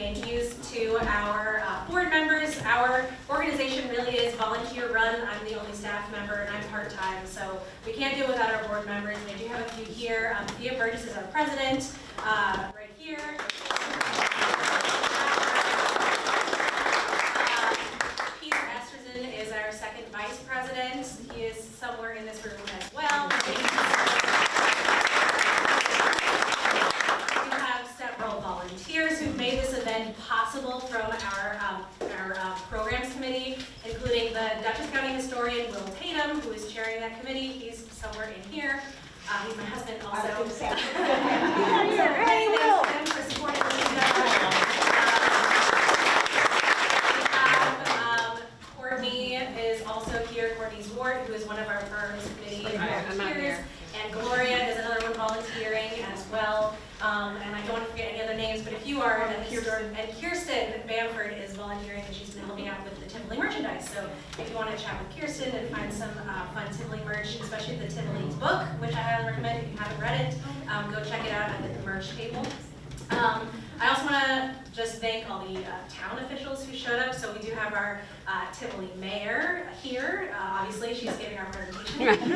thank yous to our board members. Our organization really is volunteer run. I'm the only staff member and I'm part-time, so we can't do it without our board members. I do have a few here. Thea Burgess is our president, right here. Peter Esterson is our second vice president. He is somewhere in this room as well. Volunteers who've made this event possible from our programs committee, including the Dutchess County historian Will Tatum, who is chairing that committee. He's somewhere in here. He's my husband also. So many thanks to him for supporting Courtney is also here. Courtney Zwart, who is one of our firm's committee volunteers. And Gloria is another one volunteering as well. And I don't want to forget any other names, but if you are, and Kirsten Bamford is volunteering, and she's been helping out with the Tivoli merchandise. So if you want to chat with Kirsten and find some fun Tivoli merch, especially the Tivoli's book, which I highly recommend if you haven't read it, go check it out at the merch table. I also want to just thank all the town officials who showed up. So we do have our Tivoli mayor here. Obviously, she's giving our presentation.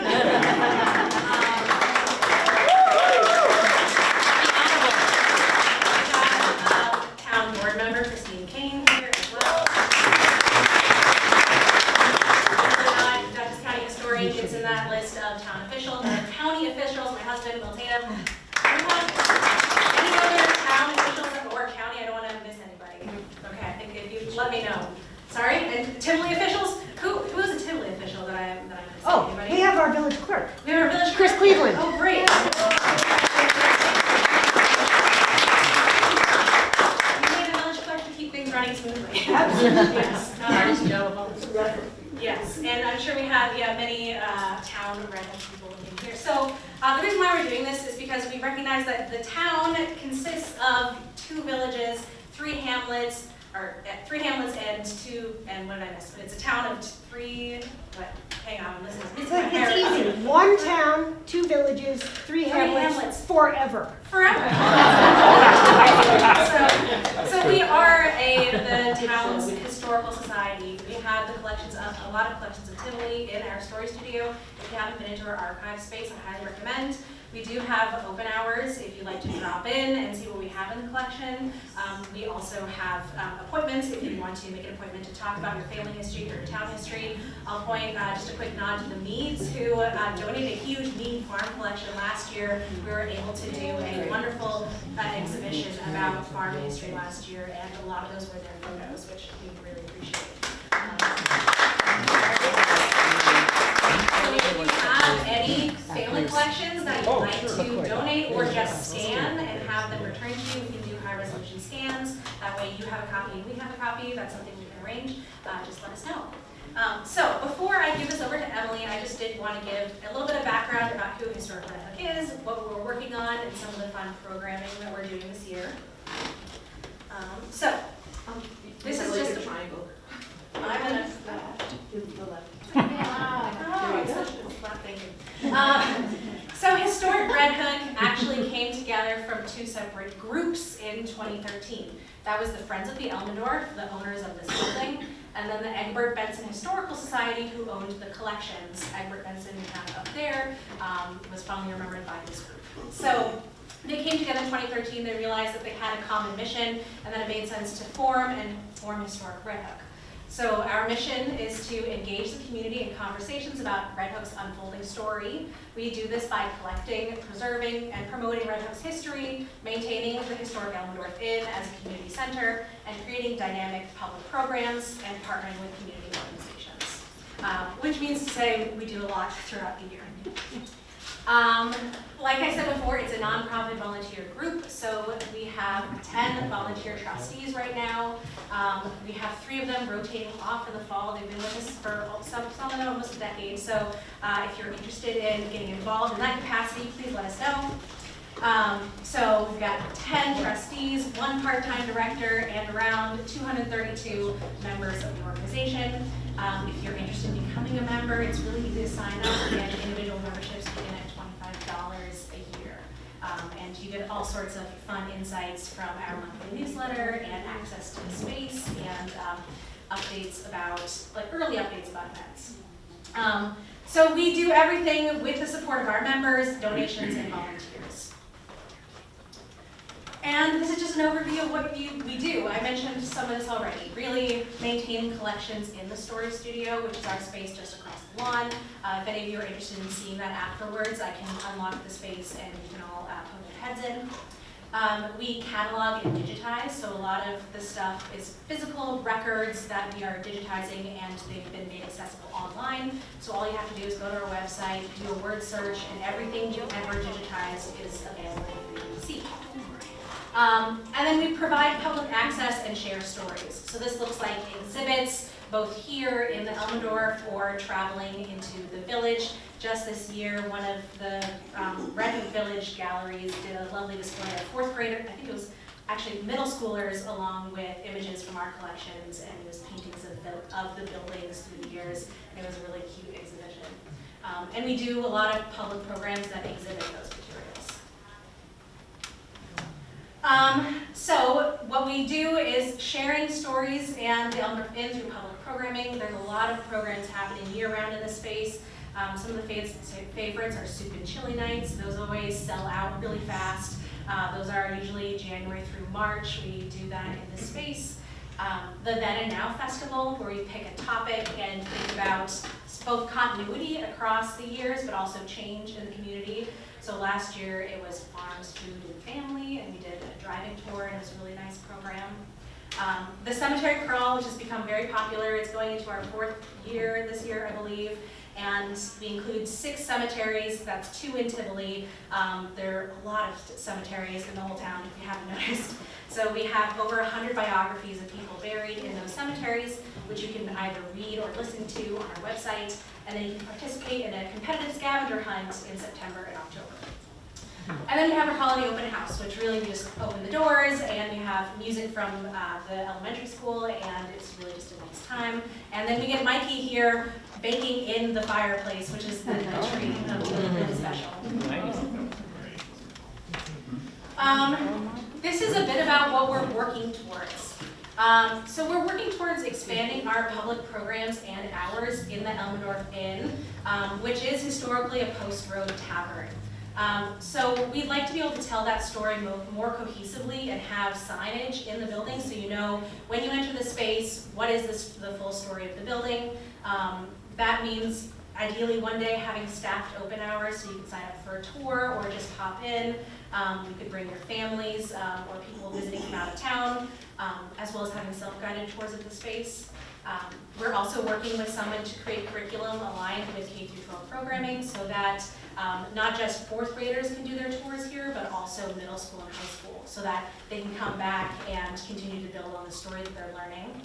Town board member Christine Kane here as well. Dutchess County historian gets in that list of town officials. Our county officials, my husband, Will Tatum. Any other town officials or county? I don't want to miss anybody. Okay, I think if you let me know. Sorry, and Tivoli officials? Who is a Tivoli official that I'm missing? Oh, anybody? we have our village clerk. We have our village Chris clerk. Cleveland. Oh, great. Running smoothly. Absolutely. Yes. Yes, and I'm sure we have many town Red Hook people in here. So the reason why we're doing this is because we recognize that the town consists of 2 villages, 3 hamlets, and what did I miss? But it's a town of 3. But hang on, this is it's easy. 1 town, 2 villages, 3 hamlets, forever. Forever. So we are the town's historical society. We have a lot of collections of Tivoli in our story studio. If you haven't been into our archive space, I highly recommend. We do have open hours if you'd like to drop in and see what we have in the collection. We also have appointments if you want to make an appointment to talk about your family history or your town history. I'll point just a quick nod to the Meads, who donated a huge Mead farm collection last year. We were able to do a wonderful exhibition about farm history last year, and a lot of those were their photos, which we really appreciate. So if you have any family collections that you'd like to donate or just scan and have them returned to you, we can do high resolution scans. That way you have a copy and we have a copy. That's something we can arrange. Just let us know. So before I give this over to Emily, I just did want to give a little bit of background about who Historic Red Hook is, what we're working on, and some of the fun programming that we're doing this year. This is just a triangle. I'm gonna so Historic Red Hook actually came together from 2 separate groups in 2013. That was the Friends of the Elmendorf, the owners of this building, and then the Egbert Benson Historical Society, who owned the collections. Egbert Benson up there was fondly remembered by this group. So they came together in 2013. They realized that they had a common mission, and that it made sense to form Historic Red Hook. So our mission is to engage the community in conversations about Red Hook's unfolding story. We do this by collecting, preserving, and promoting Red Hook's history, maintaining the historic Elmendorf Inn as a community center, and creating dynamic public programs and partnering with community organizations. Which means to say we do a lot throughout the year. Like I said before, it's a nonprofit volunteer group, so we have 10 volunteer trustees right now. We have 3 of them rotating off in the fall. They've been with us for some of them almost a decade, so if you're interested in getting involved in that capacity, please let us know. So we've got 10 trustees, 1 part-time director, and around 232 members of the organization. If you're interested in becoming a member, it's really easy to sign up, and individual memberships begin at $25 a year. And you get all sorts of fun insights from our monthly newsletter and access to the space and updates about, like early updates about events. So we do everything with the support of our members, donations, and volunteers. And this is just an overview of what we do. I mentioned some of this already. Really maintaining collections in the storage studio, which is our space just across the lawn. If any of you are interested in seeing that afterwards, I can unlock the space and you can all put your heads in. We catalog and digitize, so a lot of the stuff is physical records that we are digitizing and they've been made accessible online. So all you have to do is go to our website, do a word search, and everything you ever digitize is available for you to see. And then we provide public access and share stories. So this looks like exhibits, both here in the Elmendorf or traveling into the village. Just this year, one of the Red Hook Village galleries did a lovely display of fourth grader, I think it was actually middle schoolers, along with images from our collections, and it was paintings of the buildings through the years. And it was a really cute exhibition. And we do a lot of public programs that exhibit those materials. So what we do is sharing stories and the Elmendorf Inn through public programming. There's a lot of programs happening year-round in this space. Some of the favorites are soup and chili nights. Those always sell out really fast. Those are usually January through March. We do that in this space. The Then and Now Festival, where we pick a topic and think about both continuity across the years, but also change in the community. So last year it was Farms, Food, and Family, and we did a driving tour, and it was a really nice program. The Cemetery Crawl, which has become very popular. It's going into our 4th year this year, I believe. And we include 6 cemeteries, that's 2 in Tivoli. There are a lot of cemeteries in the whole town, if you haven't noticed. So we have over 100 biographies of people buried in those cemeteries, which you can either read or listen to on our website. And then you can participate in a competitive scavenger hunt in September and October. And then we have our holiday open house, which really we just open the doors, and we have music from the elementary school, and it's really just a nice time. And then we get Mikey here baking in the fireplace, which is the treat, really special. This is a bit about what we're working towards. So we're working towards expanding our public programs and hours in the Elmendorf Inn, which is historically a post-road tavern. So we'd like to be able to tell that story more cohesively and have signage in the building so you know when you enter the space, what is the full story of the building. That means ideally one day having staffed open hours so you can sign up for a tour or just pop in. You could bring your families or people visiting from out of town, as well as having self-guided tours of the space. We're also working with someone to create curriculum aligned with K-12 programming so that not just 4th graders can do their tours here, but also middle school and high school, so that they can come back and continue to build on the story that they're learning,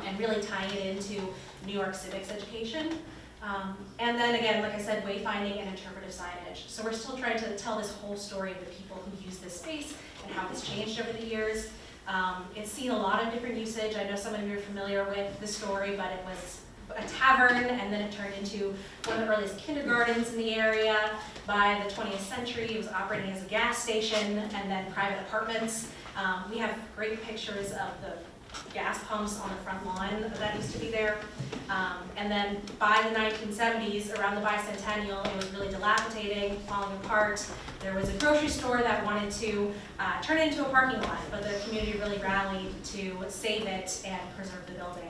and really tying it into New York civics education. And then again, like I said, wayfinding and interpretive signage. So we're still trying to tell this whole story of the people who use this space and how it's changed over the years. It's seen a lot of different usage. I know some of you are familiar with the story, but it was a tavern, and then it turned into one of the earliest kindergartens in the area. By the 20th century, it was operating as a gas station and then private apartments. We have great pictures of the gas pumps on the front lawn that used to be there. And then by the 1970s, around the bicentennial, it was really dilapidating, falling apart. There was a grocery store that wanted to turn it into a parking lot, but the community really rallied to save it and preserve the building.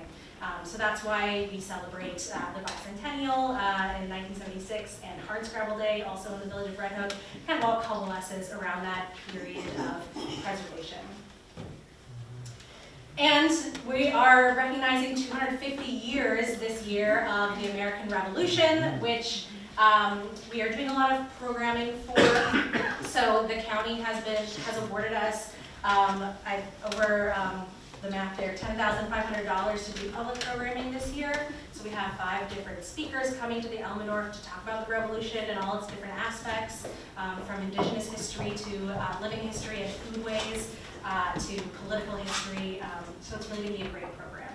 So that's why we celebrate the bicentennial in 1976 and Hardscrabble Day, also in the village of Red Hook. Kind of all coalesces around that period of preservation. And we are recognizing 250 years this year of the American Revolution, which we are doing a lot of programming for. So the county has awarded us over the map there, $10,500 to do public programming this year. So we have 5 different speakers coming to the Elmendorf to talk about the Revolution and all its different aspects, from indigenous history to living history and foodways, to political history. So it's really going to be a great program.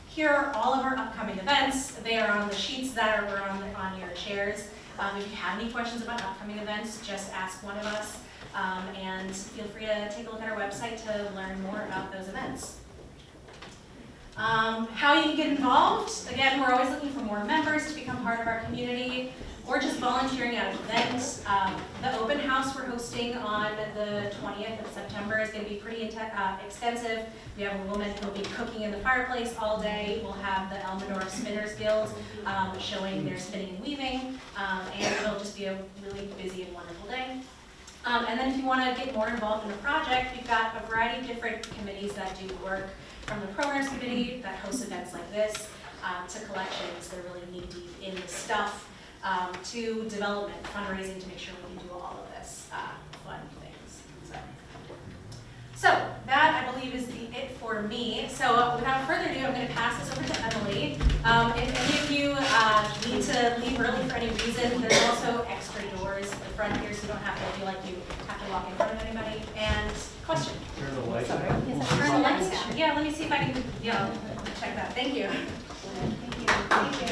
Here are all of our upcoming events. They are on the sheets that are on your chairs. If you have any questions about upcoming events, just ask one of us, and feel free to take a look at our website to learn more about those events. How you can get involved? Again, we're always looking for more members to become part of our community, or just volunteering at events. The open house we're hosting on the 20th of September is going to be pretty extensive. We have a woman who will be cooking in the fireplace all day. We'll have the Elmendorf Spinners Guild showing their spinning and weaving, and it'll just be a really busy and wonderful day. And then if you want to get more involved in the project, we've got a variety of different committees that do work, from the programs committee that hosts events like this, to collections, they're really knee-deep in the stuff, to development, fundraising to make sure we can do all of this fun things. So that, I believe, is it for me. So without further ado, I'm going to pass this over to Emily. If any of you need to leave early for any reason, there's also extra doors at the front here, so you don't have to feel like you have to walk in front of anybody. And question? Turn the lights on. Turn the lights down. Yeah, let me see if I can, check that. Thank you. Thank you. Thank you.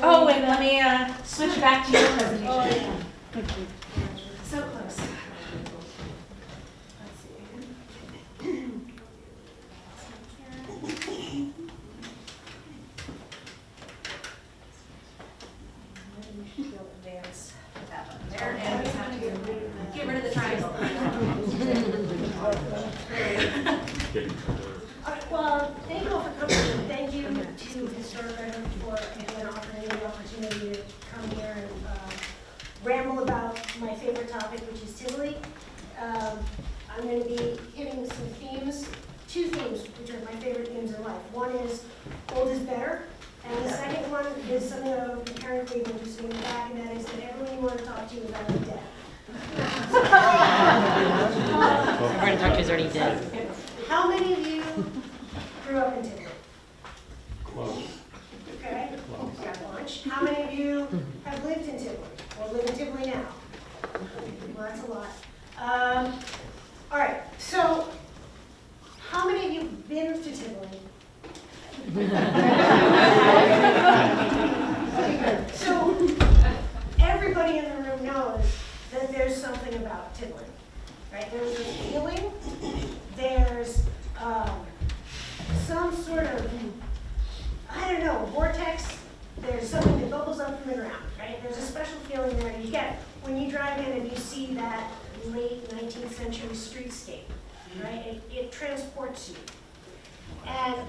Oh, and let me switch back to your presentation. Oh, yeah. So close. Let's see. Advance that button there, and we have to get rid of the triangle. Well, thank you all for coming. Thank you to Historic Red Hook for again offering me the opportunity to come here and ramble about my favorite topic, which is Tivoli. I'm going to be hitting some themes, two themes, which are my favorite themes in life. One is old is better, and the second one is something that I've been currently interested in the back, and that is that everyone you want to talk to is already dead. Everyone to talk to is already dead. How many of you grew up in Tivoli? Close. Okay, got a bunch. How many of you have lived in Tivoli, or live in Tivoli now? Well, that's a lot. All right, so how many of you have been to Tivoli? So everybody in the room knows that there's something about Tivoli, right? There's a feeling, there's some sort of, I don't know, vortex. There's something that bubbles up from the ground, right? There's a special feeling there you get when you drive in and you see that late 19th century streetscape, right? It transports you. And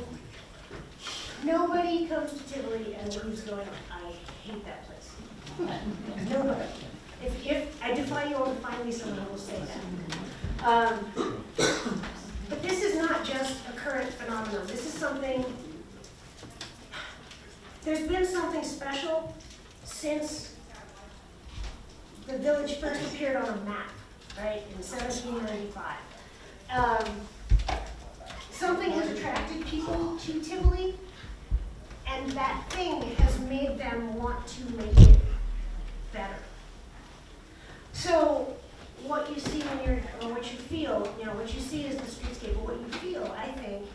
nobody comes to Tivoli and leaves going, I hate that place. Nobody. If I defy you all to find me someone who will say that. But this is not just a current phenomenon. This is something, there's been something special since the village first appeared on a map, right, in 1795. Something has attracted people to Tivoli, and that thing has made them want to make it better. So what you see when you're, or what you feel, what you see is the streetscape, but what you feel, I think,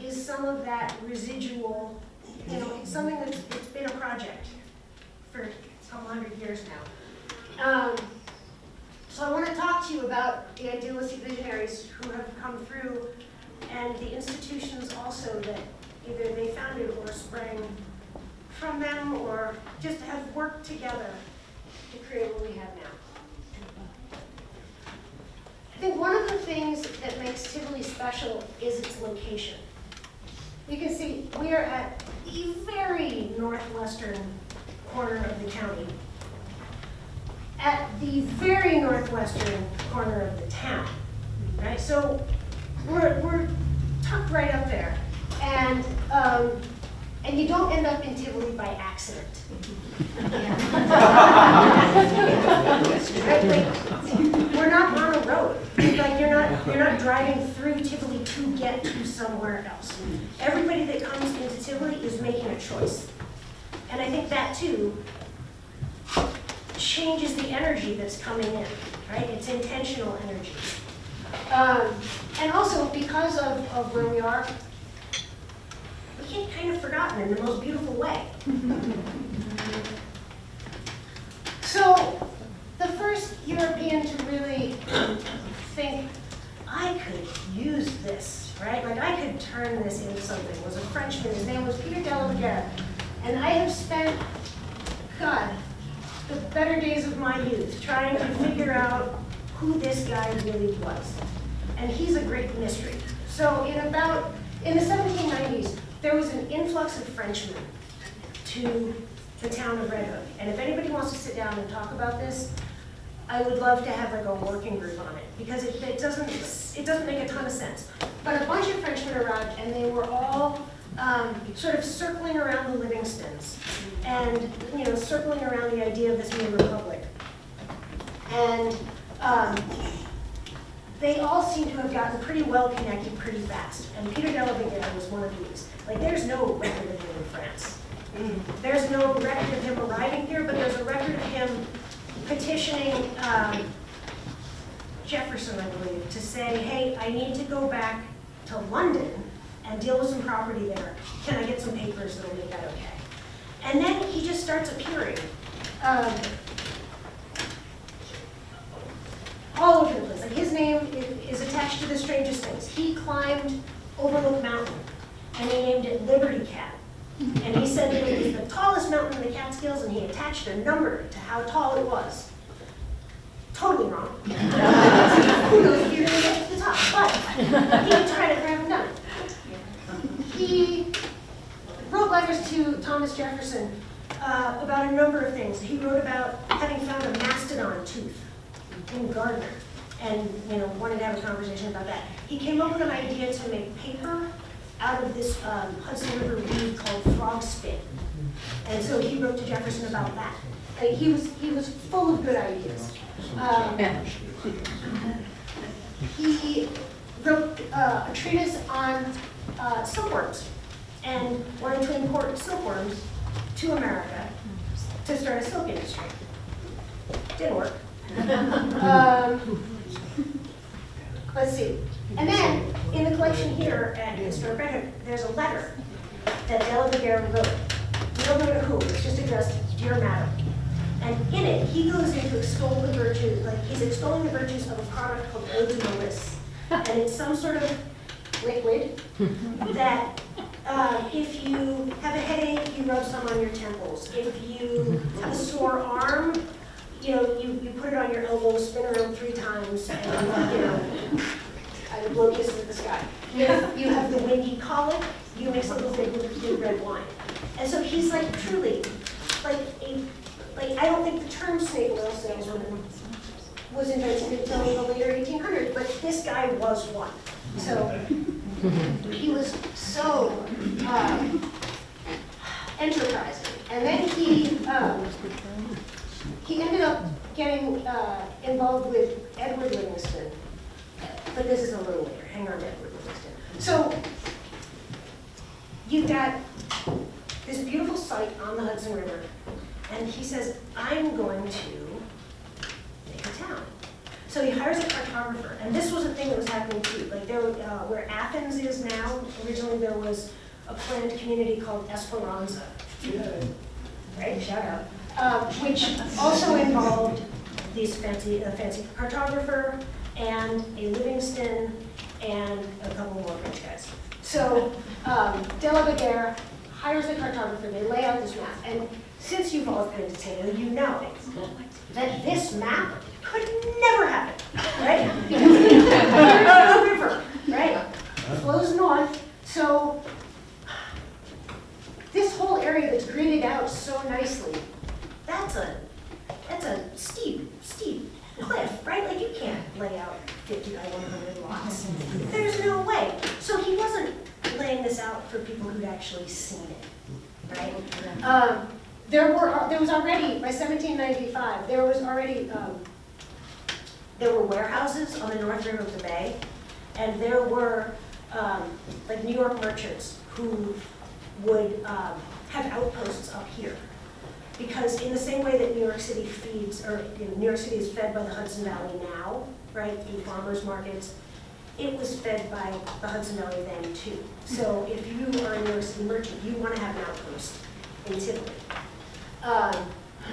is some of that residual, it's something that's it's been a project for a couple hundred years now. So I want to talk to you about the idealistic visionaries who have come through, and the institutions also that either they founded or sprang from them, or just have worked together to create what we have now. I think one of the things that makes Tivoli special is its location. You can see we are at the very northwestern corner of the county, at the very northwestern corner of the town, right? So we're tucked right up there, and you don't end up in Tivoli by accident. Right? Like, we're not on a road. Like you're not driving through Tivoli to get to somewhere else. Everybody that comes into Tivoli is making a choice, and I think that too changes the energy that's coming in. right? It's intentional energy. And also, because of where we are, we get kind of forgotten in the most beautiful way. So, the first European to really think, I could use this, right? Like, I could turn this into something, was a Frenchman. His name was Peter Delabiguerre. And I have spent, God, the better days of my youth trying to figure out who this guy really was. And he's a great mystery. So in the 1790s, there was an influx of Frenchmen to the town of Red Hook. And if anybody wants to sit down and talk about this, I would love to have like a working group on it, because it doesn't make a ton of sense. But a bunch of Frenchmen arrived, and they were all sort of circling around the Livingstons, and circling around the idea of this new republic. And they all seem to have gotten pretty well connected pretty fast. And Peter Delabiguerre was one of these. Like, there's no record of him in France. There's no record of him arriving here, but there's a record of him petitioning Jefferson, I believe, to say, hey, I need to go back to London and deal with some property there. Can I get some papers that'll make that okay? And then he just starts appearing all over the place. Like, his name is attached to the strangest things. He climbed Overlook Mountain, and he named it Liberty Cat. And he said that it was the tallest mountain in the Catskills, and he attached a number to how tall it was. Totally wrong. Who knows if you're going to get to the top, but he tried it for having done it. He wrote letters to Thomas Jefferson about a number of things. He wrote about having found a mastodon tooth in Gardner, and wanted to have a conversation about that. He came up with an idea to make paper out of this Hudson River weed called frog spit. And so he wrote to Jefferson about that. Like, he was full of good ideas. He wrote a treatise on silkworms, and wanted to import silkworms to America to start a silk industry. Didn't work. Let's see. And then, in the collection here at Historic Red Hook, there's a letter that Delabiguerre wrote. We don't know to who, it's just addressed, Dear Madam. And in it, he goes into extol the virtues, like he's extolling the virtues of a product called Eau de Meliss. And it's some sort of liquid that if you have a headache, you rub some on your temples. If you have a sore arm, you put it on your elbow, spin around 3 times, and I would blow kisses at the sky. If you have the windy colic, you mix a little bit with good red wine. And so he's like truly, I don't think the term snake oil salesman was invented until the later 1800s, but this guy was one. So he was so enterprising. And then he ended up getting involved with Edward Livingston. But this is a little later. Hang on to Edward Livingston. So you've got this beautiful site on the Hudson River, and he says, I'm going to make a town. So he hires a cartographer, and this was a thing that was happening too. Like where Athens is now, originally there was a planned community called Esperanza. Right, shout out. Which also involved a fancy cartographer and a Livingston and a couple more French guys. So Delabiguerre hires a cartographer, they lay out this map, and since you've all been to Taylor, you know that this map could never happen, right? Because there's no river, right? It flows north, so this whole area that's gridded out so nicely, that's a steep cliff, right? Like, you can't lay out 50 by 100 lots. There's no way. So he wasn't laying this out for people who'd actually seen it, right? There was already, by 1795, there were warehouses on the north rim of the bay, and there were like New York merchants who would have outposts up here. Because in the same way that New York City feeds, or New York City is fed by the Hudson Valley now, right, through farmers markets, it was fed by the Hudson Valley then too. So if you are a New York City merchant, you want to have an outpost in Tivoli.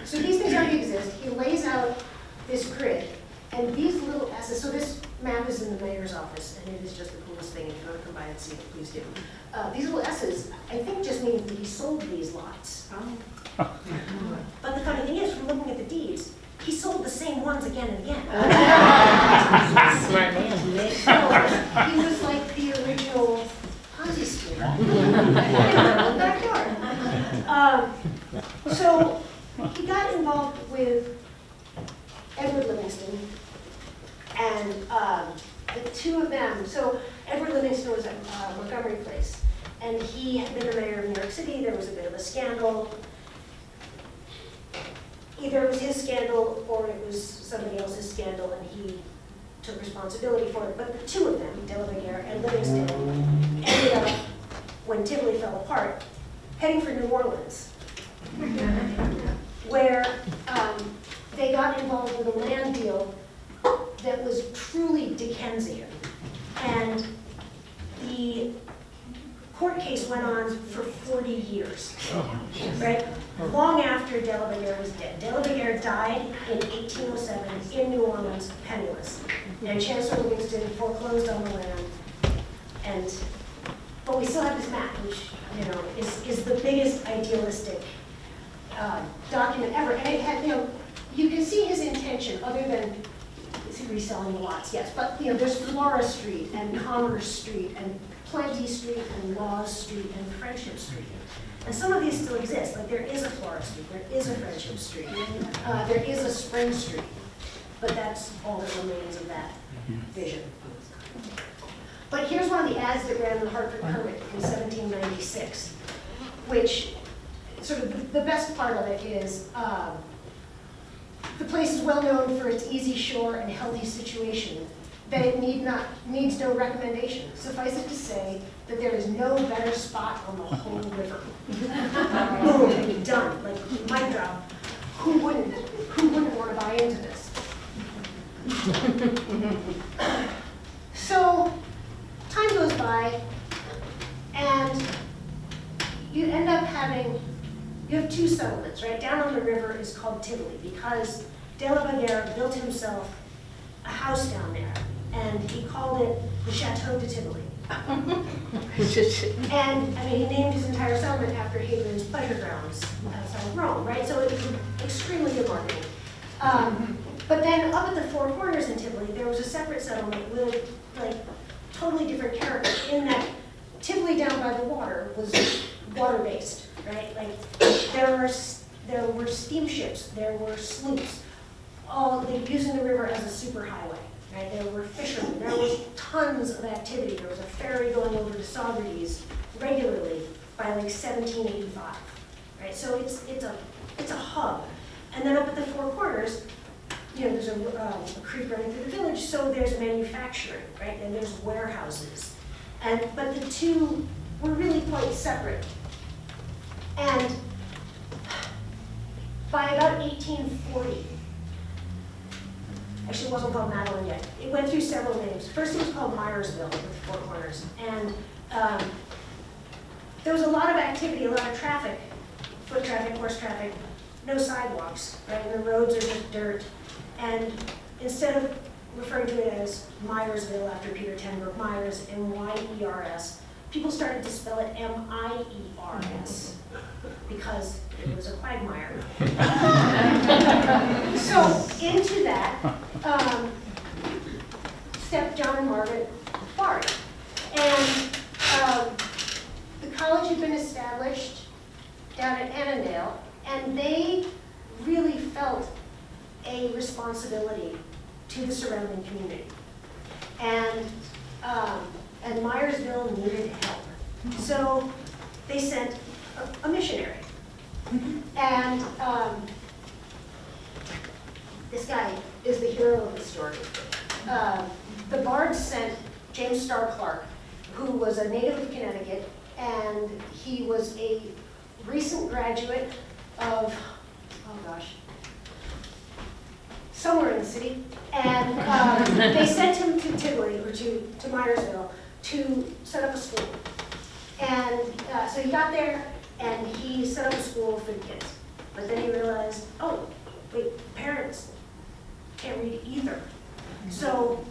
So these things already exist. He lays out this grid, and these little S's, so this map is in the mayor's office, and it is just the coolest thing. If you want to come by and see it, please do. These little S's, I think just means that he sold these lots. But the funny thing is, from looking at the deeds, he sold the same ones again and again. Smart man. So he was like the original Ponzi scheme. Backyard. So he got involved with Edward Livingston, and the two of them, so Edward Livingston was at Montgomery Place, and he had been the mayor of New York City. There was a bit of a scandal. Either it was his scandal or it was somebody else's scandal, and he took responsibility for it. But the two of them, De La Valliere and Livingston, ended up, when Tivoli fell apart, heading for New Orleans, where they got involved with a land deal that was truly Dickensian. And the court case went on for 40 years, right? Long after De La Valliere was dead. De La Valliere died in 1807 in New Orleans, penniless. And Chancellor Livingston foreclosed on the land. But we still have this map, which, you know, is the biggest idealistic document ever. And it had, you know, you can see his intention, other than reselling lots, yes. But, you know, there's Flora Street and Commerce Street and Plenty Street and Laws Street and Friendship Street. And some of these still exist. Like, there is a Flora Street, there is a Friendship Street, there is a Spring Street. But that's all that remains of that vision. But here's one of the ads that ran in the Hartford Courant in 1796, which sort of the best part of it is the place is well known for its easy shore and healthy situation, that it needs no recommendation. Suffice it to say that there is no better spot on the whole river. Boom, done, like mic drop. Who wouldn't want to buy into this? So time goes by, and you end up having, you have two settlements, right? Down on the river is called Tivoli, because De La Valliere built himself a house down there, and he called it the Chateau de Tivoli. And, I mean, he named his entire settlement after Hadrian's pleasure grounds outside of Rome, right? So it was extremely good marketing. But then up at the Four Corners in Tivoli, there was a separate settlement with, like, totally different character, in that Tivoli down by the water was water-based, right? Like, there were steamships, there were sloops, all like using the river as a superhighway, right? There were fishermen, there was tons of activity. There was a ferry going over to Saugerties regularly by like 1785, right? So it's a hub. And then up at the Four Corners, you know, there's a creek running through the village, so there's manufacturing, right? And there's warehouses. But the two were really quite separate. And by about 1840, actually it wasn't called Madeline yet. It went through several names. First it was called Myersville with the Four Corners. And there was a lot of activity, a lot of traffic, foot traffic, horse traffic, no sidewalks, right? And the roads are just dirt. And instead of referring to it as Myersville after Peter Ten Broeck Myers, M-Y-E-R-S, people started to spell it M-I-E-R-S because it was a quagmire. So into that stepped John and Margaret Bard. And the college had been established down at Annandale, and they really felt a responsibility to the surrounding community. And Myersville needed help. So they sent a missionary. And this guy is the hero of the story. The Bards sent James Starr Clark, who was a native of Connecticut, and he was a recent graduate of oh gosh, somewhere in the city. And they sent him to Tivoli, or to Myersville, to set up a school. And so he got there, and he set up a school for the kids. But then he realized, oh, wait, parents can't read either. So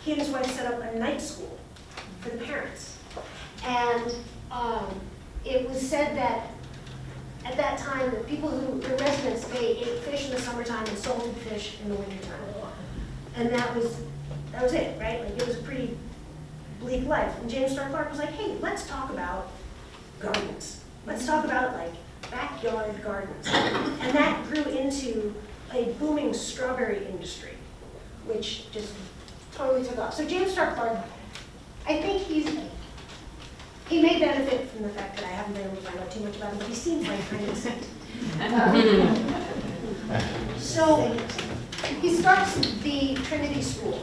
he and his wife set up a night school for the parents. And it was said that at that time, the the residents, they ate fish in the summertime and sold fish in the wintertime. And that was it, right? Like, it was a pretty bleak life. And James Starr Clark was like, hey, let's talk about gardens. Let's talk about, like, backyard gardens. And that grew into a booming strawberry industry, which just totally took off. So James Starr Clark, I think he may benefit from the fact that I haven't been able to find out too much about him, but he seems like kind of a saint. So he starts the Trinity School,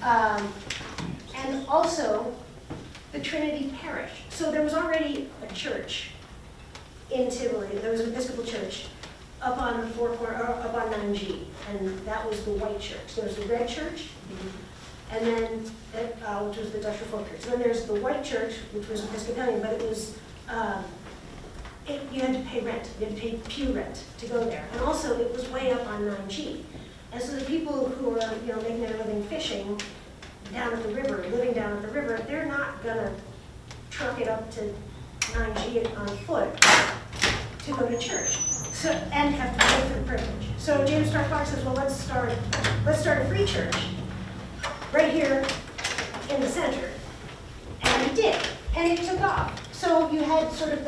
and also the Trinity Parish. So there was already a church in Tivoli. There was an Episcopal church up on the up on 9G, and that was the white church. There was the red church, and then which was the Dutch Reformed Church. So then there's the white church, which was Episcopalian, but it was you had to pay rent. You had to pay pew rent to go there, and also it was way up on 9G. And so the people who were making their living fishing down at the river, living down at the river, they're not gonna truck it up to 9G on foot to go to church, so and have to pay for the privilege. So James Starr Clark says, well, let's start a free church right here in the center, and he did, and it took off. So you had sort of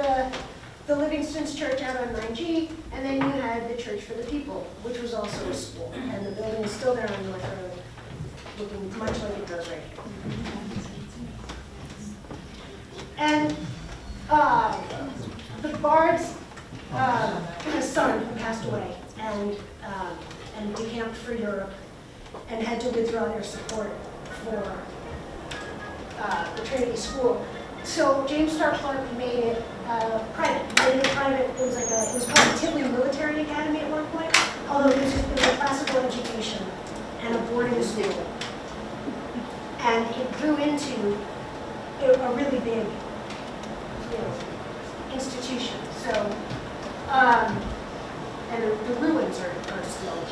the Livingston's church out on 9G, and then you had the Church for the People, which was also a school, and the building is still there on North Road, looking much like it does right here. And the Bard's had a son who passed away and decamped for Europe and had to withdraw their support for the Trinity School. So James Starr Clark made it private. He made it private. It was called the Tivoli Military Academy at one point, although it was a classical education and a boarding school. And it grew into a really big institution. So, and the ruins are still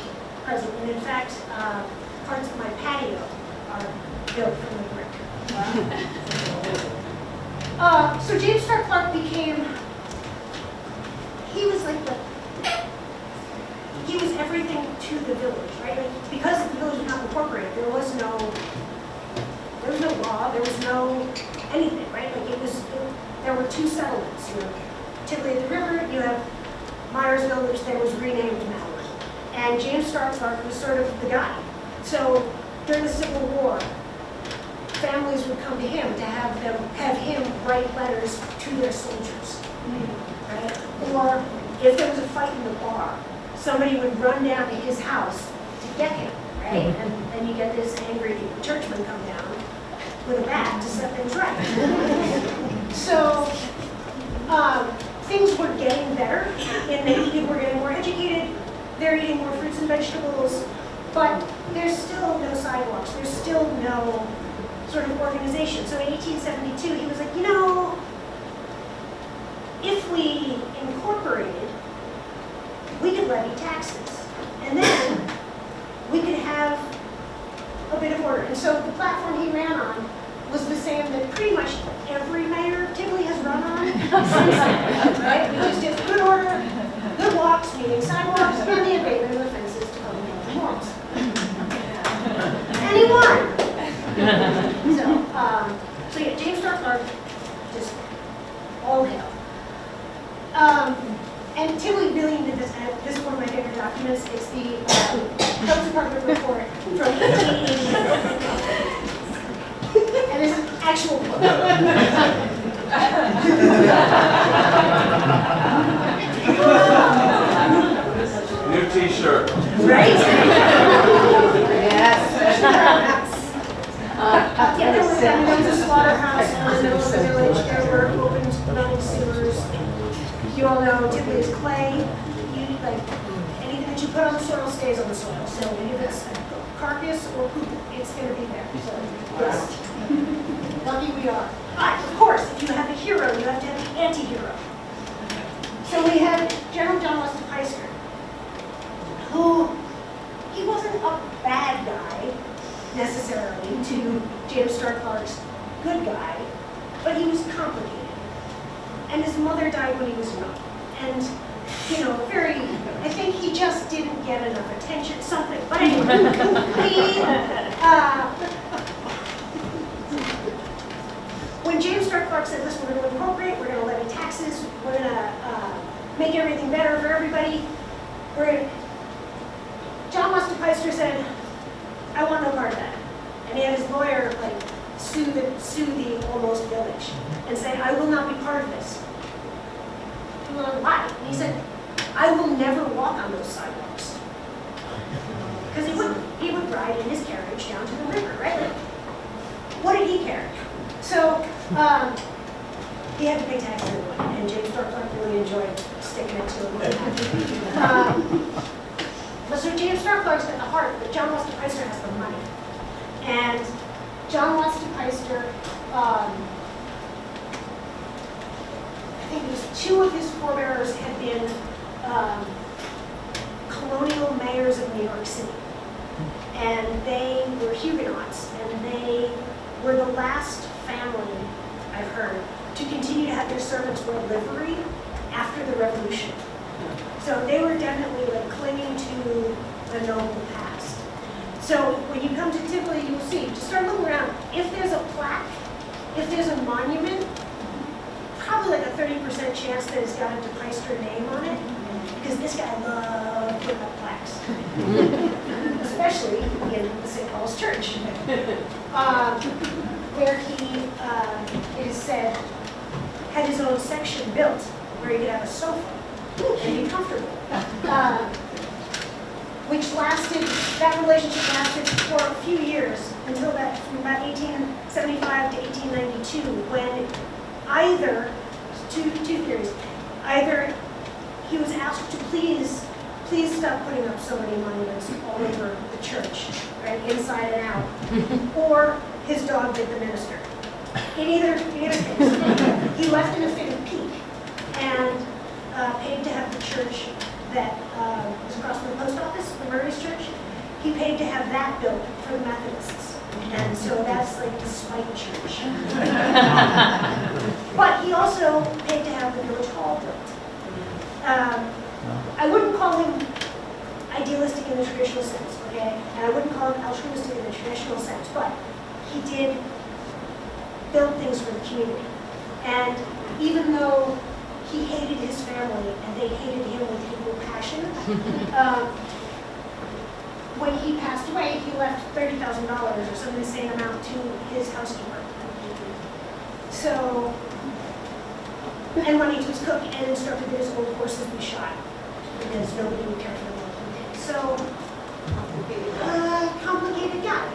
present. And in fact, parts of my patio are built from the brick. So James Starr Clark became, he was everything to the village, right? Like, because the village was not incorporated, there was no law, there was no anything, right? Like there were two settlements. You know, Tivoli at the river, you have Myersville, which then was renamed Malvern. And James Starr Clark was sort of the guy. So during the Civil War, families would come to him to have him write letters to their soldiers, right? Or if there was a fight in the bar, somebody would run down to his house to get him, right? And then you get this angry churchman come down with a bat to set things right. So things were getting better, and people were getting more educated. They're eating more fruits and vegetables, but there's still no sidewalks. There's still no sort of organization. So in 1872, he was like, if we incorporated, we could levy taxes, and then we could have a bit of order. And so the platform he ran on was the same that pretty much every mayor of Tivoli has run on since then, right? We just did good order, good walks, meaning sidewalks, and the abatement of the fences to public health and morals. And he won. So yeah, James Starr Clark, just all hail. And Tivoli really needed this. This is one of my favorite documents. It's the Health Department report from 1880. And this is an actual quote. New T-shirt. Right? Yes. Yeah, there was a slaughterhouse in the middle of the village. There were open running sewers. You all know Tivoli is clay. like, anything that you put on the soil stays on the soil. So if it's carcass or poop, it's gonna be there. So, yes. Lucky we are. But, of course, if you have a hero, you have to have an anti-hero. So we had General John Lester Peister, who, he wasn't a bad guy, necessarily, to James Stark Clark's good guy, but he was complicated. And his mother died when he was young. And, you know, I think he just didn't get enough attention, something. But anyway, when James Stark Clark said, listen, we're going to appropriate, we're going to levy taxes, we're going to make everything better for everybody, John Lester Peister said, I want no part of that. And he had his lawyer like sue the almost village and say, I will not be part of this. Well, why? And he said, I will never walk on those sidewalks. Because he would ride in his carriage down to the river, right? Like, what did he care? So he had to pay taxes anyway, and James Stark Clark really enjoyed sticking it to him. But so James Stark Clark's at the heart, but John Lester Peister has the money. And John Lester Peister, I think it was two of his forebearers had been colonial mayors of New York City. And they were Huguenots, and they were the last family, I've heard, to continue to have their servants wear livery after the Revolution. So they were definitely like clinging to the noble past. So when you come to Tivoli, you will see, just start looking around. If there's a plaque, if there's a monument, probably like a 30% chance that it's got a De Peister name on it, because this guy loved putting up plaques, especially in the St. Paul's Church, where he, it is said, had his own section built where he could have a sofa and be comfortable. Which lasted, that relationship lasted for a few years until that, from about 1875 to 1892, when either, two theories, either he was asked to please stop putting up so many monuments all over the church, right, inside and out, or his dog bit the minister. In either case, he left in a fit of pique and paid to have the church that was across from the post office, the Murray's Church, he paid to have that built for the Methodists. And so that's like the spite church. But he also paid to have the village hall built. I wouldn't call him idealistic in the traditional sense, okay? And I wouldn't call him altruistic in the traditional sense, but he did build things for the community. And even though he hated his family and they hated him with equal passion, when he passed away, he left $30,000 or some insane amount to his housekeeper. So, and money to his cook, and instructed that his old horses be shot because nobody would care for them. So, complicated guy.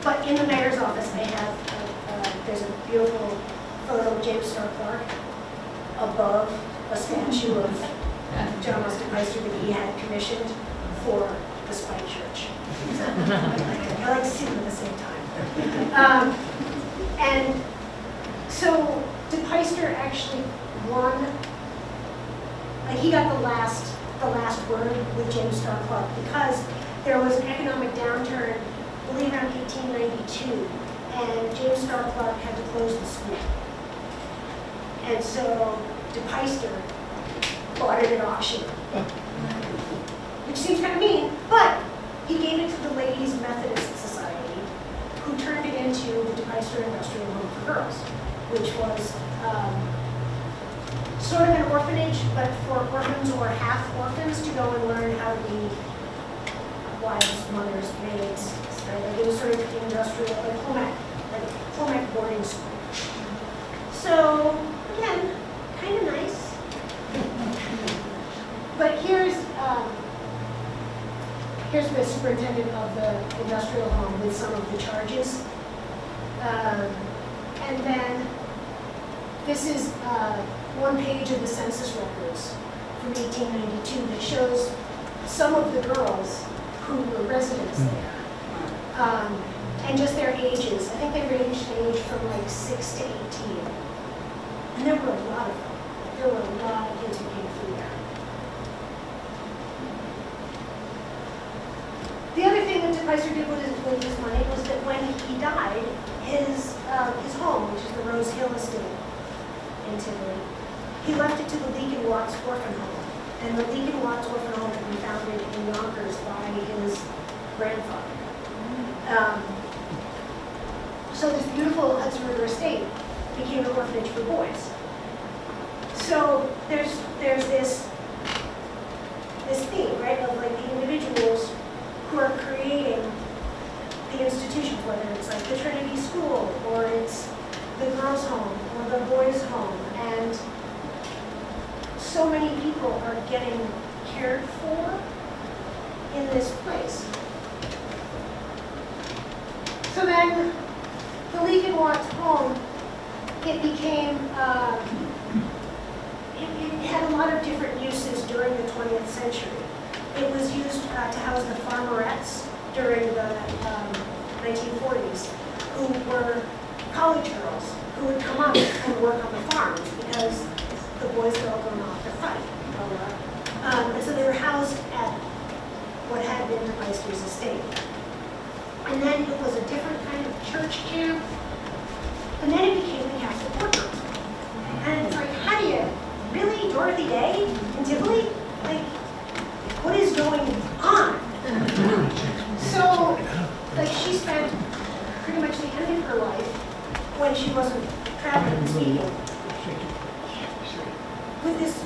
But in the mayor's office, they have, there's a beautiful photo of James Stark Clark above a statue of John Lester Peister that he had commissioned for the Spike Church. I like to see them at the same time. And so De Peister actually won, like he got the last word with James Stark Clark because there was an economic downturn, I believe around 1892, and James Stark Clark had to close the school. And so De Peister bought it at auction, which seems kind of mean, but he gave it to the Ladies Methodist Society, who turned it into the De Peister Industrial Home for Girls, which was sort of an orphanage, but for orphans or half orphans to go and learn how to be wives, mothers, maids. So it was sort of industrial, like home ec boarding school. So again, kind of nice. But here's the superintendent of the industrial home with some of the charges. And then This is one page of the census records from 1892 that shows some of the girls who were residents there. And just their ages. I think they ranged in age from like 6 to 18. And there were a lot of them. There were a lot of kids who came through there. The other thing that DeKaiser did with his money was that when he died, his home, which is the Rose Hill Estate in Tivoli, he left it to the Leek and Watts Orphan Home. And the Leek and Watts Orphan Home had been founded in Yonkers by his grandfather. So this beautiful Hudson River Estate became an orphanage for boys. So there's this theme, right, of like the individuals who are creating the institutions, whether it's like the Trinity School, or it's the girls' home, or the boys' home, and so many people are getting cared for in this place. So then, the Leek and Watts home, it became, it had a lot of different uses during the 20th century. It was used to house the farmerettes during the 1940s, who were college girls who would come up and work on the farms because the boys had all gone off to fight. And so they were housed at what had been the Meister's estate. And then it was a different kind of church camp. And then it became the Catholic worker. And it's like, how do you, really, Dorothy Day in Tivoli? Like, what is going on? So, like, she spent pretty much the end of her life, when she wasn't traveling and speaking, with this,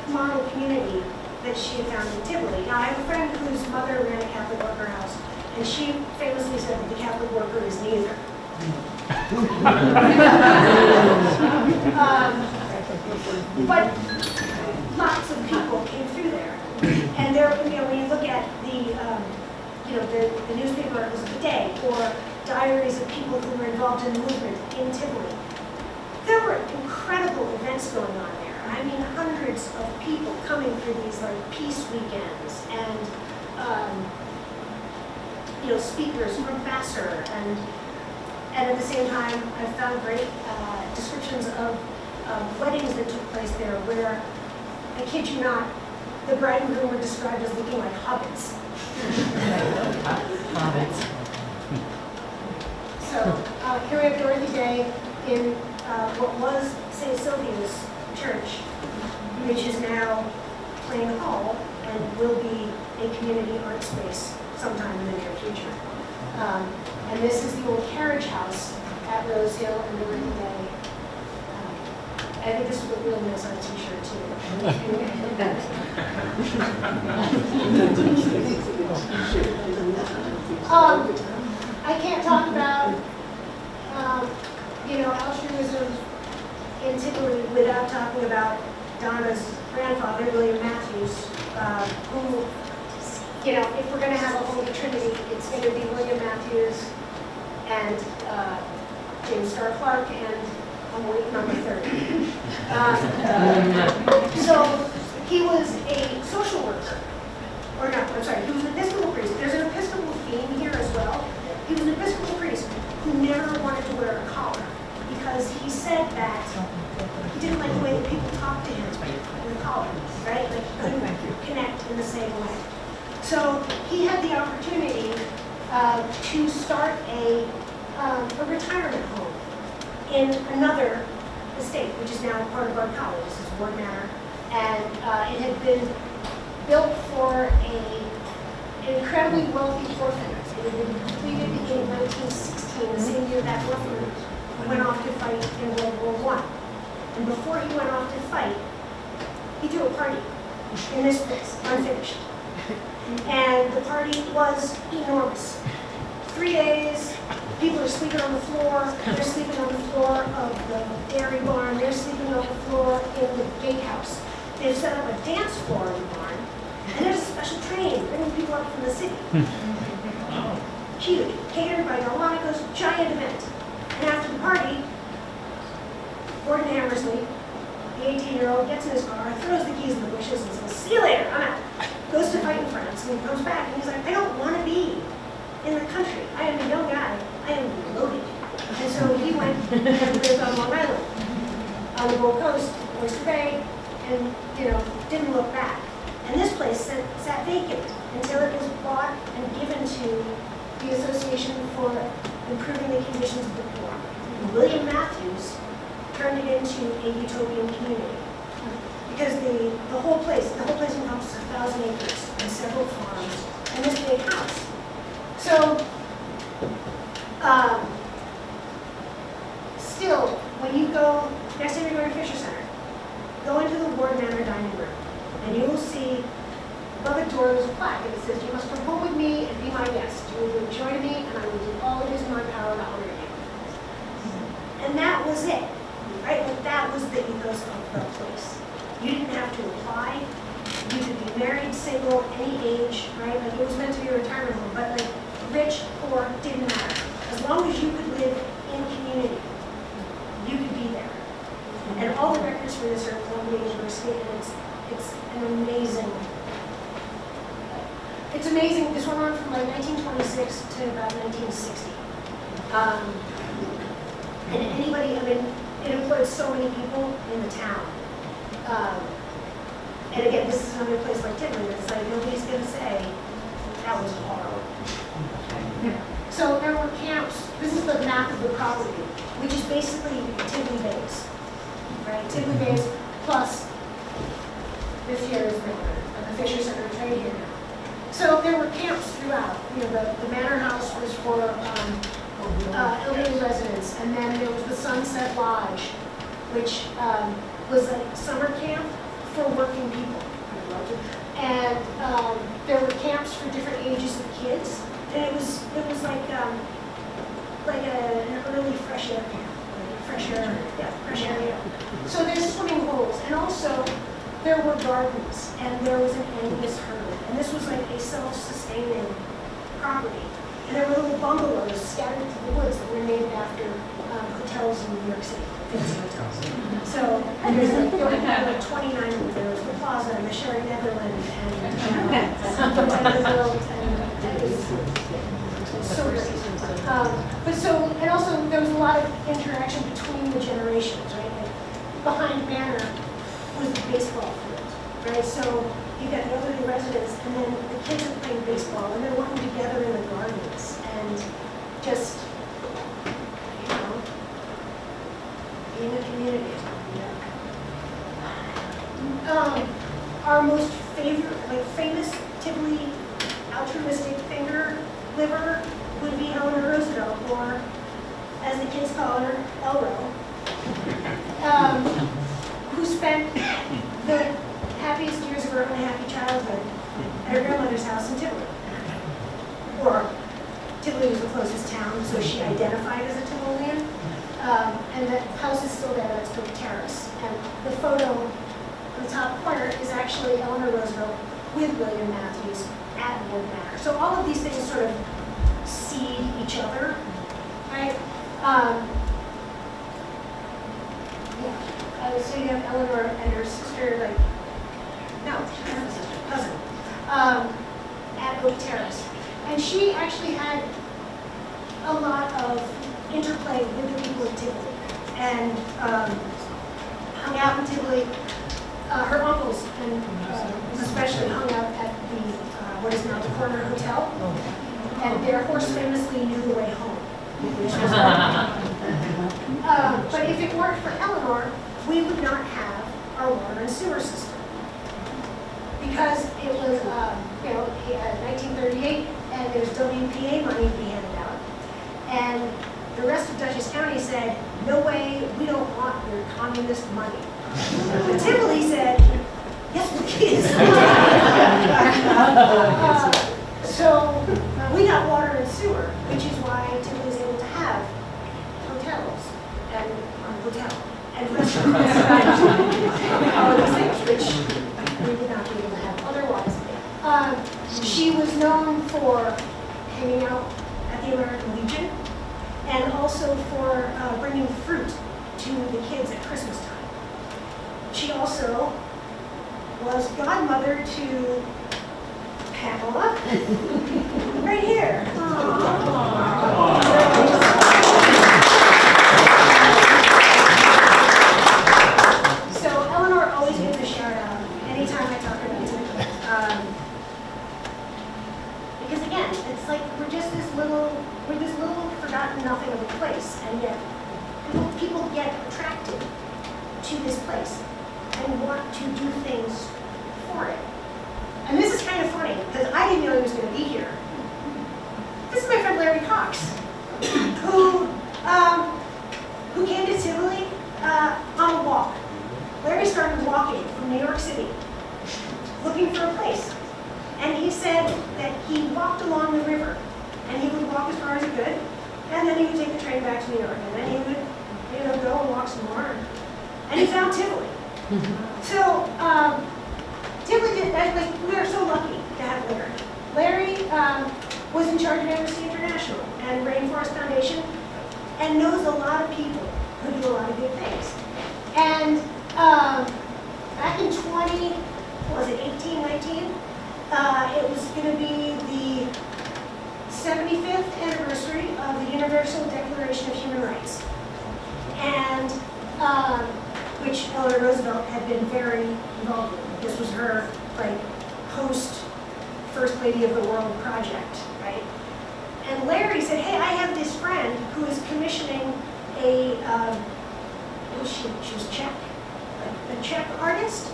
model community that she had found in Tivoli. Now, I have a friend whose mother ran a Catholic worker house, and she famously said that the Catholic worker is neither. But lots of people came through there, and there, when you look at the newspaper articles of the day, or diaries of people who were involved in the movement in Tivoli, there were incredible events going on there. I mean, hundreds of people coming for these like peace weekends, and speakers from Vassar, and at the same time, I found great descriptions of weddings that took place there, where, I kid you not, the bride and groom were described as looking like hobbits. Hobbits. So here we have Dorothy Day in what was St. Sylvia's Church, which is now Plain Hall and will be a community art space sometime in the near future. And this is the old carriage house at Rose Hill and Dorothy Day. I think this would look really nice on a t-shirt too. I can't talk about altruism in Tivoli without talking about Donna's grandfather, William Matthews, who, if we're going to have a Holy Trinity, it's going to be William Matthews and James Starr Clark, and I'm waiting on the third. So he was a social worker, or no, I'm sorry, he was an Episcopal priest. There's an Episcopal theme here as well. He was an Episcopal priest who never wanted to wear a collar because he said that he didn't like the way that people talked to him in the collar, right? Like he couldn't connect in the same way. So he had the opportunity to start a retirement home in another estate, which is now part of our college. This is Ward Manor, and it had been built for an incredibly wealthy orphan. It had been completed in 1916, the same year that orphan went off to fight in World War I. And before he went off to fight, he threw a party in this place, unfinished. And the party was enormous. 3 days, people are sleeping on the floor. They're sleeping on the floor of the dairy barn. They're sleeping on the floor in the gatehouse. They've set up a dance floor in the barn. And there's a special train bringing people up from the city. Huge, catered by Delmonico's, giant event. And after the party, Hammersley, the 18-year-old, gets in his car, throws the keys in the bushes and says, "See you later, I'm out." Goes to fight in France, and he comes back, and he's like, "I don't want to be in the country. I am a young guy. I am loaded." And so he went and lived on Long Island, on the Gold Coast, Oyster Bay, and, didn't look back. And this place sat vacant until it was bought and given to the Association for Improving the Conditions of the Poor. And William Matthews turned it into a utopian community. Because the whole place encompasses 1,000 acres and several farms and this big house. So, still, when you go, next time you're going to Fisher Center, go into the Ward Manor dining room, and you will see above the door there's a plaque, and it says, "You must come home with me and be my guest. You will bring joy to me, and I will do all it is in my power to honor you." And that was it, right? Like, that was the ethos of the place. You didn't have to apply. You could be married, single, any age, right? Like, it was meant to be a retirement home, but like, rich, poor, didn't matter. As long as you could live in community, you could be there. And all the records for this are at Columbia University, and it's an amazing. It's amazing. This went on from like 1926 to about 1960. And anybody, it employed so many people in the town. And again, this is another place like Tivoli. It's like nobody's going to say that was horrible. So there were camps. This is the map of the property, which is basically Tivoli Bays, right? Tivoli Bays plus this here is the Fisher Center right here now. So there were camps throughout. The Manor House was for elderly residents, and then there was the Sunset Lodge, which was a summer camp for working people. And there were camps for different ages of kids, and it was like an early fresh air camp, fresh air. So there's swimming holes, and also there were gardens, and there was an Angus herd, and this was like a self-sustaining property. And there were little bungalows scattered through the woods that were named after hotels in New York City, fancy hotels. So there were like 29 of them. There was the Plaza and the Sherry Netherland and so great. And also there was a lot of interaction between the generations, right? Like behind Manor was the baseball field, right? So you got the elderly residents, and then the kids are playing baseball, and they're working together in the gardens, and just, being a community. Our most famous Tivoli altruistic finger liver would be Eleanor Roosevelt, or as the kids call her, Elro, who spent the happiest years of her unhappy childhood at her grandmother's house in Tivoli. Or Tivoli was the closest town, so she identified as a Tivolian. And the house is still there, that's Oak Terrace. And the photo on the top corner is actually Eleanor Roosevelt with William Matthews at Ward Manor. So all of these things sort of seed each other, right? So you have Eleanor and her sister, she's not a sister, cousin, at Oak Terrace. And she actually had a lot of interplay with the people of Tivoli, and hung out in Tivoli. Her uncles, and especially, hung out at the what is now the Corner Hotel, and their horse famously knew the way home. But if it weren't for Eleanor, we would not have our water and sewer system, because it was 1938, and there's WPA money being handed out, and the rest of Dutchess County said, "No way, we don't want your communist money." But Tivoli said, "Yes, please." So we got water and sewer, which is why Tivoli is able to have hotels and restaurants and all of these things, which we would not be able to have otherwise. She was known for hanging out at the American Legion, and also for bringing fruit to the kids at Christmas time. she also was godmother to Pamela, right here. So Eleanor always gives a shout out anytime I talk about it. Because again, it's like we're this little forgotten nothing of a place, and yet people get attracted to this place and want to do things for it. And this is kind of funny, because I didn't know he was going to be here. This is my friend Larry Cox, who came to Tivoli on a walk. Larry started walking from New York City, looking for a place. And he said that he walked along the river, and he would walk as far as he could, and then he would take the train back to New York, and then he would, go and walk some more. And he found Tivoli. So, Tivoli we are so lucky to have Larry. Larry was in charge of Amnesty International and Rainforest Foundation, and knows a lot of people who do a lot of good things. And back in 18, 19, it was going to be the 75th anniversary of the Universal Declaration of Human Rights, and which Eleanor Roosevelt had been very involved in. This was her post First Lady of the World project, right? And Larry said, "Hey, I have this friend who is commissioning a she was Czech, a Czech artist,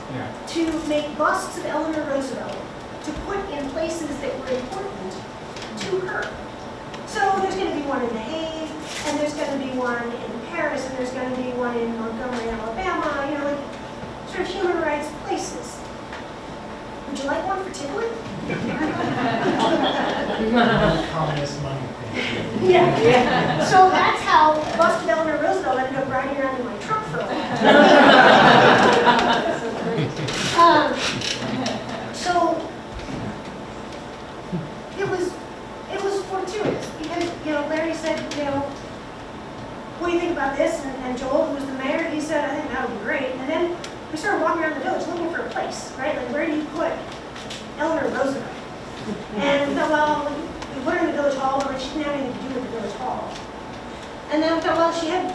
to make busts of Eleanor Roosevelt to put in places that were important to her. So there's going to be one in The Hague, and there's going to be one in Paris, and there's going to be one in Montgomery, Alabama, sort of human rights places. Would you like one for Tivoli?" Communist money. Yeah. So that's how Bust of Eleanor Roosevelt ended up riding around in my truck for a while. So it was fortuitous because Larry said, "What do you think about this?" And Joel, who was the mayor, he said, "I think that would be great." And then we started walking around the village looking for a place, right? Like, where do you put Eleanor Roosevelt? And we thought, well, we put her in the village hall, but she didn't have anything to do with the village hall. And then we thought, well, she had a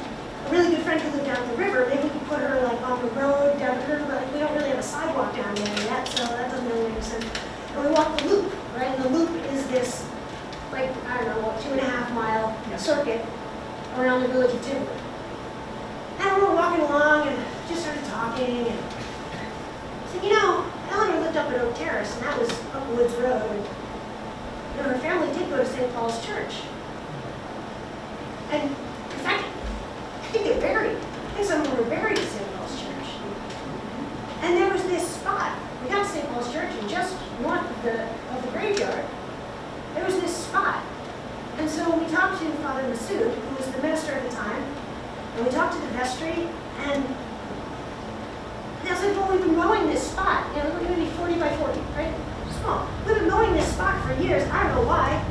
really good friend who lived down the river. Maybe we could put her on the road down the river, but we don't really have a sidewalk down there yet, so that doesn't really make sense. And we walked the loop, right? And the loop is this, 2.5-mile circuit around the village of Tivoli. And we were walking along and just started talking, and I said, Eleanor lived up at Oak Terrace, and that was up Woods Road, and her family did go to St. Paul's Church. And in fact, I think they're buried. I think some of them were buried at St. Paul's Church. And there was this spot. We got to St. Paul's Church, and just north of the graveyard, there was this spot. And so we talked to Father Massoud, who was the minister at the time, and we talked to the vestry, and they said, well, we've been mowing this spot. We're going to be 40 by 40, right? Small. We've been mowing this spot for years. I don't know why.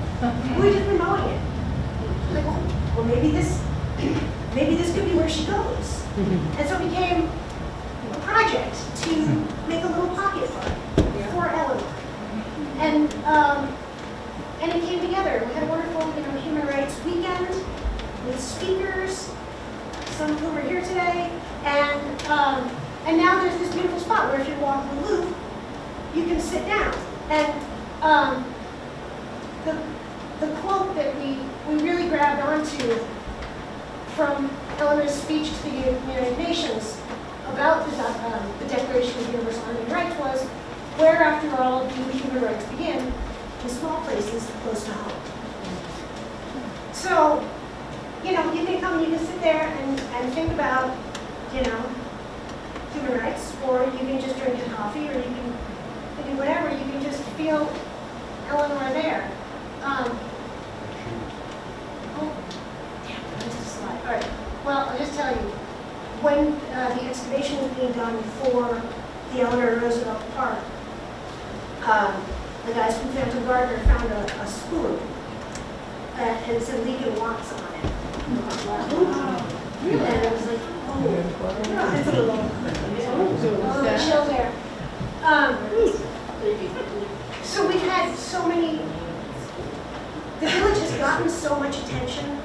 We've just been mowing it. Like, well, maybe this could be where she goes. And so it became a project to make a little pocket park for Eleanor. And it came together. We had a wonderful, human rights weekend with speakers, some of whom are here today, and now there's this beautiful spot where if you walk the loop, you can sit down. And the quote that we really grabbed onto from Eleanor's speech to the United Nations about the Declaration of Universal Human Rights was, where after all do human rights begin? In small places close to home. So, you can come and you can sit there and think about, human rights, or you can just drink your coffee, or you can do whatever. You can just feel Eleanor there. Oh, damn, I missed a slide. All right. Well, I'll just tell you, when the excavation was being done for the Eleanor Roosevelt Park, the guys from Phantom Gardner found a spoon, and it said Lincoln Watts on it. And it was like, oh, it's a little. gotten so much attention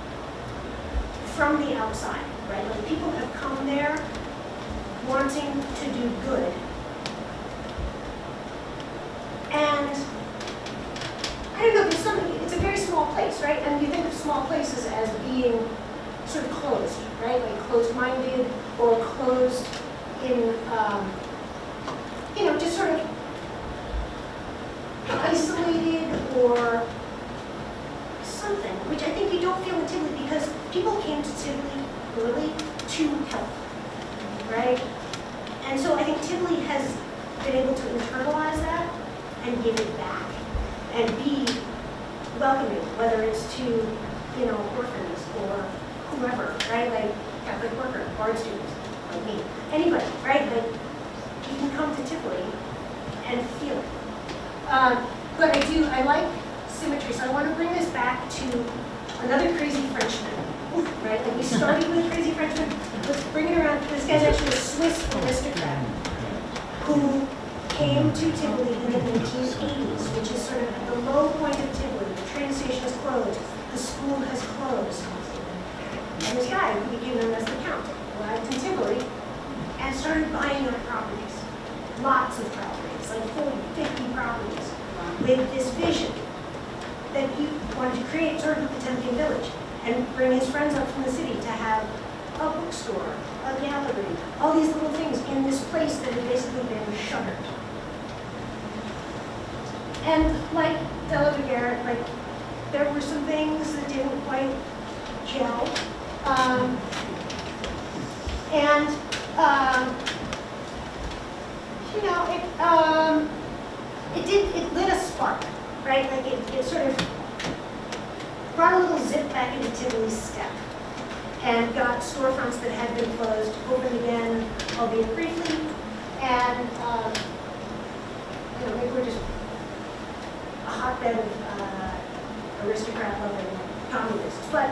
from the outside, right? Like people have come there wanting to do good. And I don't know, there's something, it's a very small place, right? And you think of small places as being sort of closed, right? Like closed-minded or closed in, just sort of isolated or something, which I think you don't feel in Tivoli because people came to Tivoli early to help, right? And so I think Tivoli has been able to internalize that and give it back and be welcoming, whether it's to, orphans or whoever, right? Like Catholic worker, art students, like me, anybody, right? Like you can come to Tivoli and feel it. But I like symmetry, so I want to bring this back to another crazy Frenchman, right? Like we started with crazy Frenchman, let's bring it around. This guy's actually a Swiss aristocrat who came to Tivoli in the 1980s, which is sort of at the low point of Tivoli. The train station is closed, the school has closed. And this guy, who became known as the Count, arrived in Tivoli and started buying up properties. Lots of properties, like 40, 50 properties, with this vision that he wanted to create sort of the Potemkin village and bring his friends up from the city to have a bookstore, a gallery, all these little things in this place that had basically been shuttered. And like Della Garrett, like there were some things that didn't quite gel. It lit a spark, right? Like it sort of brought a little zip back into Tivoli's step and got storefronts that had been closed open again, albeit briefly, and maybe we're just a hotbed of aristocrat loving communists, but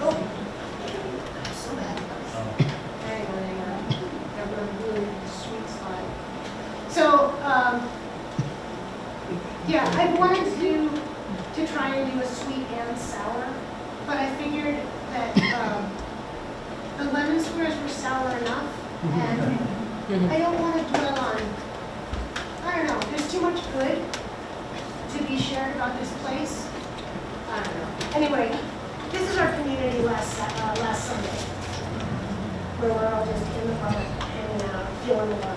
oh, so bad. Anyway, they're really sweet spot. So, I wanted to try and do a sweet and sour, but I figured that the lemon squares were sour enough, and I don't want to dwell on, I don't know, there's too much good to be shared about this place. I don't know. Anyway, this is our community last Sunday, where we're all just in the park, hanging out, feeling the love.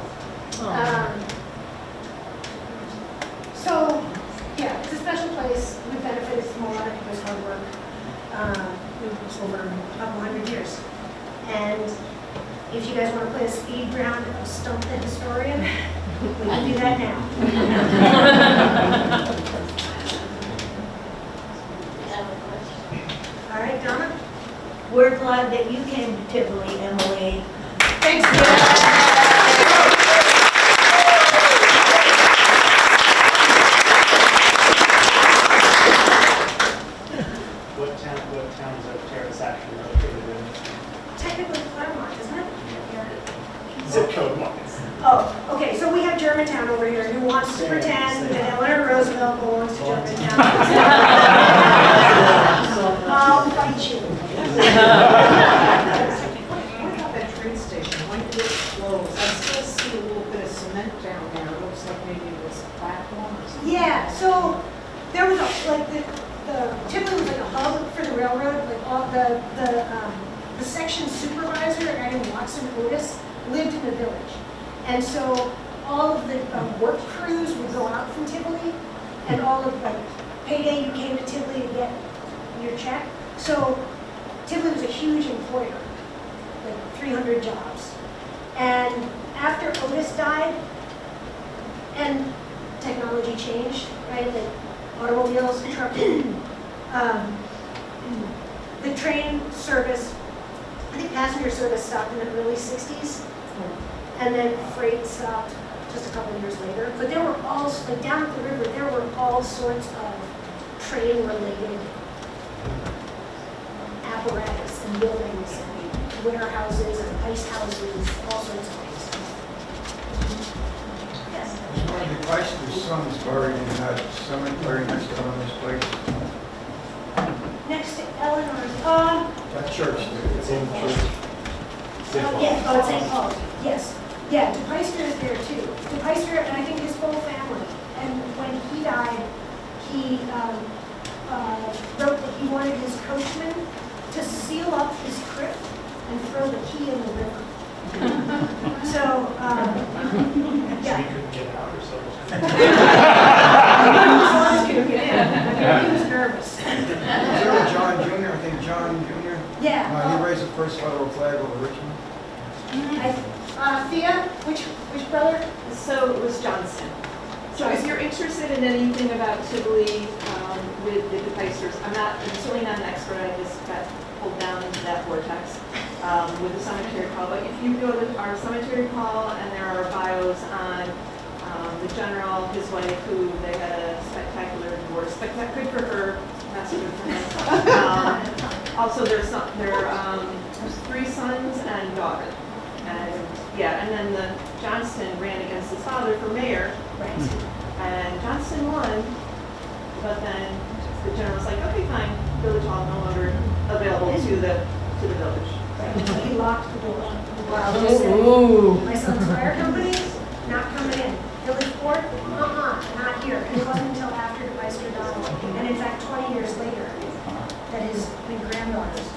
It's a special place. We've benefited from a lot of people's hard work over a couple hundred years. And if you guys want to play a speed round of Stump the Historian, we can do that now. All right, Donna? We're glad that you came to Tivoli, Emily. Thanks, Donna. What town is Oak Terrace actually located in? Technically Claremont, isn't it? Yeah. Zip code wise. Oh, okay, so we have Germantown over here who wants to pretend that Eleanor Roosevelt belongs to Germantown. I'll fight you. What about that train station? When did it close? I still see a little bit of cement down there. It looks like maybe it was a platform or something. Yeah, so there was Tivoli was like a hub for the railroad, like all the section supervisor, a guy named Watson Otis, lived in the village. And so all of the work crews would go out from Tivoli, and all of payday you came to Tivoli to get your check. So Tivoli was a huge employer, like 300 jobs. And after Otis died, and technology changed, right? Like automobiles, trucking, the train service, I think passenger service stopped in the early 60s, and then freight stopped just a couple of years later. But there were all, like down at the river, there were all sorts of train-related apparatus and buildings and warehouses and ice houses, all sorts of things. Yes? One of the Chrysler's sons buried in that cemetery next to Eleanor's place. Next to Eleanor's, That church, the old church. yes, oh, it's St. Paul's, yes. Yeah, DePeyster is there too. DePeyster, and I think his whole family. And when he died, he wrote that he wanted his coachman to seal up his crypt and throw the key in the river. So, yeah. He couldn't get out or something. He was nervous. Is there a John Jr., I think John Jr.? Yeah. He raised the first federal flag over Richmond. Thea, which brother? So it was Johnson. So if you're interested in anything about Tivoli with the DePeysters, I'm certainly not an expert, I just got pulled down into that vortex with the cemetery call. But if you go to our cemetery call and there are bios on the general, his wife, who they had a spectacular divorce, good for her, not so good for him. Also, there's 3 sons and daughter. And yeah, and then the Johnston ran against his father for mayor. Right. And Johnston won, but then the general's like, okay, fine, Village Hall no longer available to the village. He locked the door. Ooh. My son's fire company, not coming in. Village board, not here. And it wasn't until after DePeyster died, and in fact 20 years later, that his granddaughters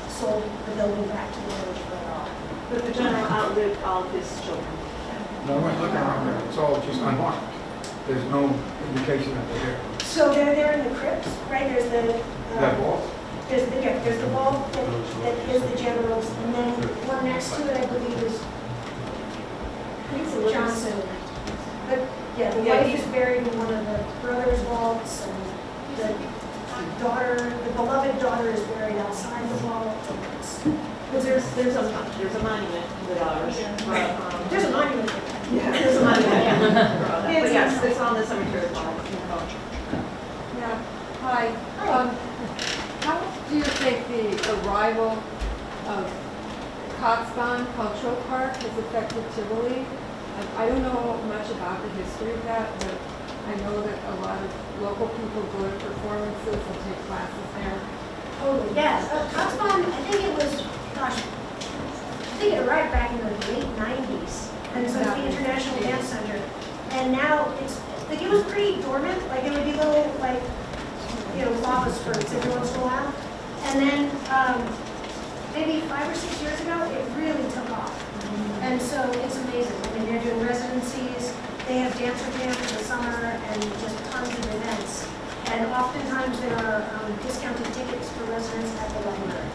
sold the building back to the village for it all. But the general outlived all of his children. No, I went looking around there, it's all just unmarked. There's no indication that they're there. So they're there in the crypts, right? There's the That vault? there's the vault that is the general's, and then one next to it, I believe, is Johnson. But yeah, the wife is buried in one of the brothers' vaults, and the beloved daughter is buried outside the vault. Because there's a monument to the daughters. There's a monument. Yeah, there's a monument. But yes, it's on the cemetery wall. Yeah, hi. How do you think the arrival of Kotzebue Cultural Park has affected Tivoli? I don't know much about the history of that, but I know that a lot of local people go to performances and take classes there. Totally, yes. Kotzebue, I think it was, I think it arrived back in the late 90s. And so it's the International Dance Center. And now it's, like, it was pretty dormant. Like, there would be little, like, lava spurts every once in a while. And then maybe 5 or 6 years ago, it really took off. And so it's amazing. I mean, they're doing residencies. They have dancer camp in the summer and just tons of events. And oftentimes there are discounted tickets for residents at the library.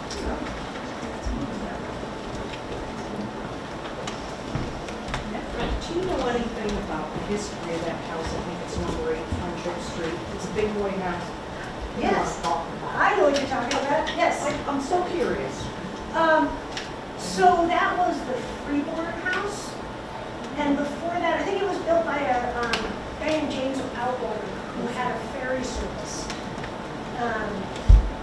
Do you know anything about the history of that house? I think it's number 8 on Church Street. It's a big white house. Yes, I know what you're talking about. Yes. I'm so curious. So that was the Freeborn House. And before that, I think it was built by a guy named James Outwater, who had a ferry service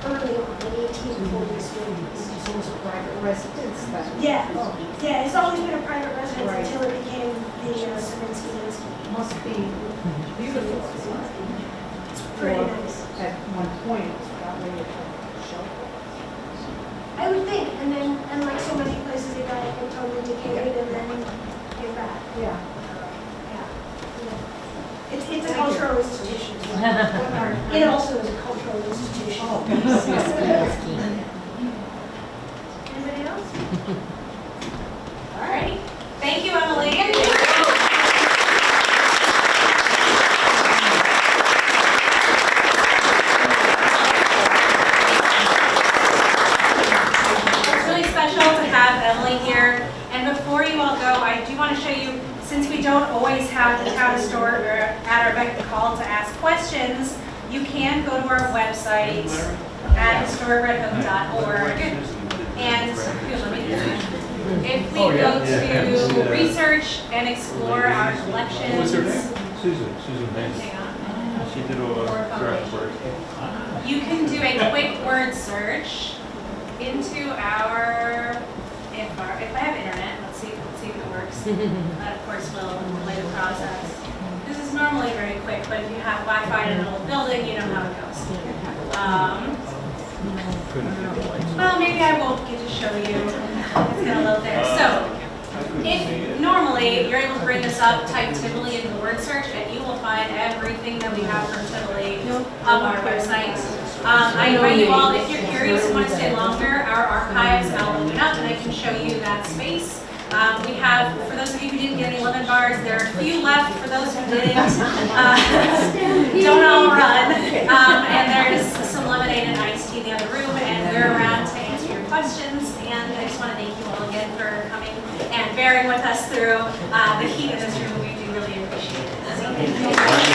early on, in the 1840s, 50s. It's almost a private residence then. Yeah, yeah, it's always been a private residence Right. until it became the Saminsky. Must be beautiful. It's pretty nice. At one point, it was probably a shelter. I would think, and like so many places, it got totally decayed and then came back. Yeah. Yeah. It's a cultural institution. It also is a cultural institution. Anybody else? All right. Thank you, Emily. It's really special to have Emily here. And before you all go, I do want to show you, since we don't always have the town historic at our beck and call to ask questions, you can go to our website at historicredhook.org. And here, let me do that. If we go to research and explore our collections. What's her name? Susan Mays. Hang on. She did all the draft work. You can do a quick word search into our, if I have internet, let's see if it works. That of course will delay the process. This normally very quick, but if you have Wi-Fi in an old building, you know how it goes. Well, maybe I won't get to show you. It's gonna load there. So, if normally you're able to bring this up, type Tivoli into the word search, and you will find everything that we have from Tivoli on our website. I invite you all, if you're curious and want to stay longer, our archives, I'll open up and I can show you that space. We have, for those of you who didn't get any lemon bars, there are a few left for those who didn't. Don't all run. And there's some lemonade and iced tea in the other room, and we're around to answer your questions. And I just want to thank you all again for coming and bearing with us through the heat in this room. We do really appreciate it.